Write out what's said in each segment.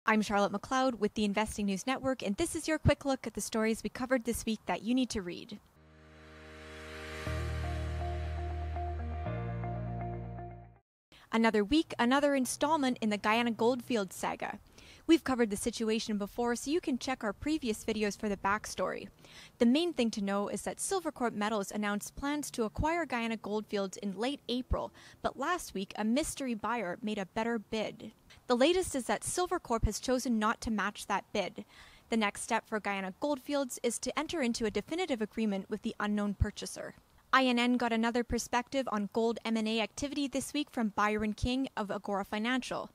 I'm Charlotte McLeod with the Investing News Network, and this is your quick look at the stories we covered this week that you need to read. Another week, another installment in the Guyana Goldfields saga. We've covered the situation before, so you can check our previous videos for the backstory. The main thing to know is that Silvercorp Metals announced plans to acquire Guyana Goldfields in late April, but last week a mystery buyer made a better bid. The latest is that Silvercorp has chosen not to match that bid. The next step for Guyana Goldfields is to enter into a definitive agreement with the unknown purchaser. INN got another perspective on gold M&A activity this week from Byron of Agora Financial.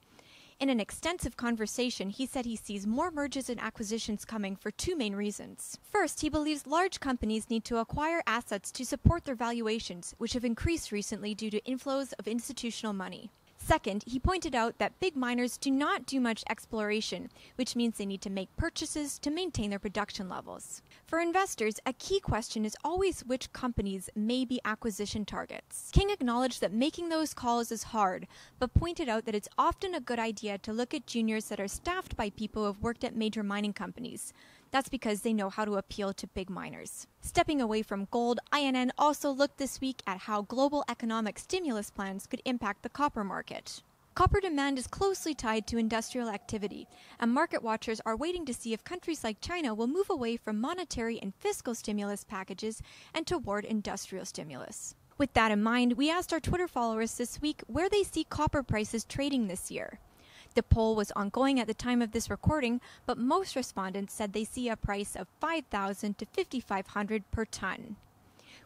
In an extensive conversation, he said he sees more mergers and acquisitions coming for two main reasons. First, he believes large companies need to acquire assets to support their valuations, which have increased recently due to inflows of institutional money. Second, he pointed out that big miners do not do much exploration, which means they need to make purchases to maintain their production levels. For investors, a key question is always which companies may be acquisition targets. King acknowledged that making those calls is hard, but pointed out that it's often a good idea to look at juniors that are staffed by people who have worked at major mining companies. That's because they know how to appeal to big miners. Stepping away from gold, INN also looked this week at how global economic stimulus plans could impact the copper market. Copper demand is closely tied to industrial activity, and market watchers are waiting to see if countries like China will move away from monetary and fiscal stimulus packages and toward industrial stimulus. With that in mind, we asked our Twitter followers this week where they see copper prices trading this year. The poll was ongoing at the time of this recording, but most respondents said they see a price of $5,000 to $5,500 per ton.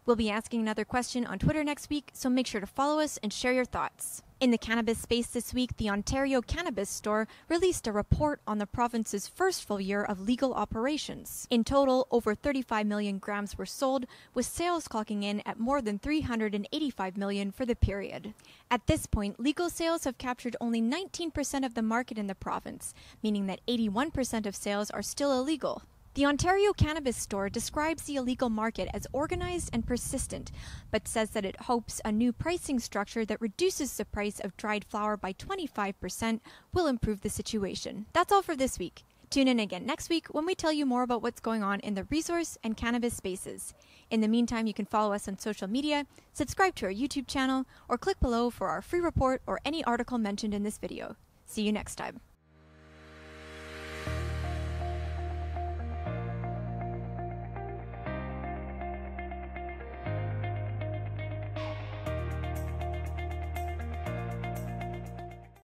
We'll be asking another question on Twitter next week, so make sure to follow us and share your thoughts. In the cannabis space this week, the Ontario Cannabis Store released a report on the province's first full year of legal operations. In total, over 35 million grams were sold, with sales clocking in at more than 385 million for the period. At this point, legal sales have captured only 19% of the market in the province, meaning that 81% of sales are still illegal. The Ontario Cannabis Store describes the illegal market as organized and persistent, but says that it hopes a new pricing structure that reduces the price of dried flower by 25% will improve the situation. That's all for this week. Tune in again next week when we tell you more about what's going on in the resource and cannabis spaces. In the meantime, you can follow us on social media, subscribe to our YouTube channel, or click below for our free report or any article mentioned in this video. See you next time.